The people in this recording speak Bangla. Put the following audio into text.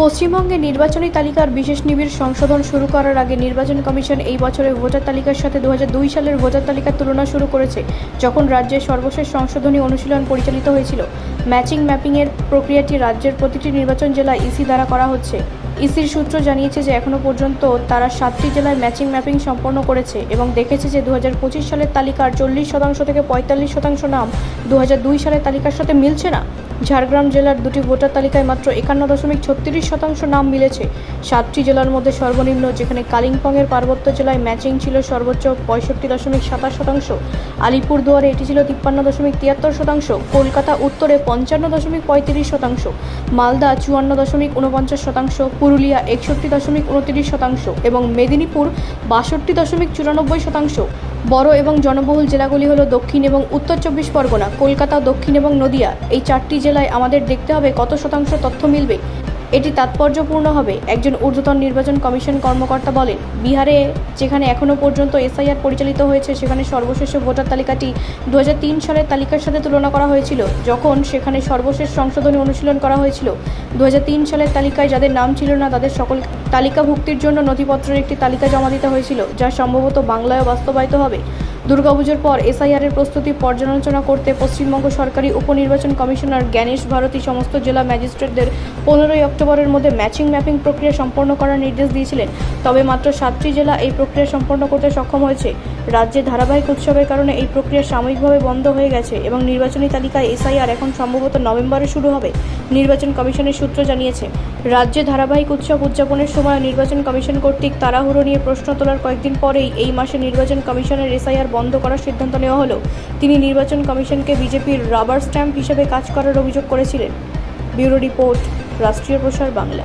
পশ্চিমবঙ্গে নির্বাচনী তালিকার বিশেষ নিবিড় সংশোধন শুরু করার আগে নির্বাচন কমিশন এই বছরের ভোটার তালিকার সাথে 2002 সালের ভোটার তালিকার তুলনা শুরু করেছে, যখন রাজ্যের সর্বশেষ সংশোধনী অনুশীলন পরিচালিত হয়েছিল। ম্যাপিংয়ের প্রক্রিয়াটি রাজ্যের প্রতিটি নির্বাচন জেলায় ইসি দ্বারা করা হচ্ছে। ইসির সূত্র জানিয়েছে যে এখনও পর্যন্ত তারা 7টি জেলায় ম্যাপিং সম্পন্ন করেছে এবং দেখেছে যে 2025 সালের তালিকার 40% থেকে 45% নাম 2002 সালের তালিকার সাথে মিলছে না। ঝাড়গ্রাম জেলার দুটি ভোটার তালিকায় মাত্র 51.36% নাম মিলেছে। 7টি জেলার মধ্যে সর্বনিম্ন, যেখানে কালিম্পংয়ের পার্বত্য জেলায় ম্যাচিং ছিল সর্বোচ্চ 65.27%, আলিপুরদুয়ারে এটি ছিল 53.73%, কলকাতা উত্তরে 55.35%, মালদা 54.49%, পুরুলিয়া 61.29% এবং মেদিনীপুর 62.94%। বড় এবং জনবহুল জেলাগুলি হলো দক্ষিণ এবং উত্তর 24 পরগনা, কলকাতা, দক্ষিণ এবং নদিয়া। এই 4টি জেলায় আমাদের দেখতে হবে কত শতাংশ তথ্য মিলবে। এটি তাৎপর্যপূর্ণ হবে, একজন ঊর্ধ্বতন নির্বাচন কমিশন কর্মকর্তা বলেন। বিহারে, যেখানে এখনও পর্যন্ত এসআইআর পরিচালিত হয়েছে, সেখানে সর্বশেষ ভোটার তালিকাটি 2003 সালের তালিকার সাথে তুলনা করা হয়েছিল, যখন সেখানে সর্বশেষ সংশোধনী অনুশীলন করা হয়েছিল। 2003 সালের তালিকায় যাদের নাম ছিল না তাদের সকল তালিকাভুক্তির জন্য নথিপত্রের একটি তালিকা জমা দিতে হয়েছিল, যা সম্ভবত বাংলায়ও বাস্তবায়িত হবে। দুর্গাপুজোর পর এসআইআরের প্রস্তুতি পর্যালোচনা করতে পশ্চিমবঙ্গ সরকারি উপনির্বাচন কমিশনার জ্ঞানেশ ভারতী সমস্ত জেলা ম্যাজিস্ট্রেটদের 15ই অক্টোবরের মধ্যে ম্যাপিং প্রক্রিয়া সম্পন্ন করার নির্দেশ দিয়েছিলেন। তবে মাত্র 7টি জেলা এই প্রক্রিয়া সম্পন্ন করতে সক্ষম হয়েছে। রাজ্যে ধারাবাহিক উৎসবের কারণে এই প্রক্রিয়া সাময়িকভাবে বন্ধ হয়ে গেছে এবং নির্বাচনী তালিকায় এসআইআর এখন সম্ভবত নভেম্বরে শুরু হবে, নির্বাচন কমিশনের সূত্র জানিয়েছে। রাজ্যে ধারাবাহিক উৎসব উদযাপনের সময় নির্বাচন কমিশন কর্তৃক তাড়াহুড়ো নিয়ে প্রশ্ন তোলার কয়েকদিন পরেই এই মাসে নির্বাচন কমিশনের এসআইআর বন্ধ করার সিদ্ধান্ত নেওয়া হলো। তিনি নির্বাচন কমিশনকে বিজেপির রাবার স্ট্যাম্প হিসেবে কাজ করার অভিযোগ করেছিলেন। ব্যুরো রিপোর্ট, রাষ্ট্রীয় প্রসার বাংলা।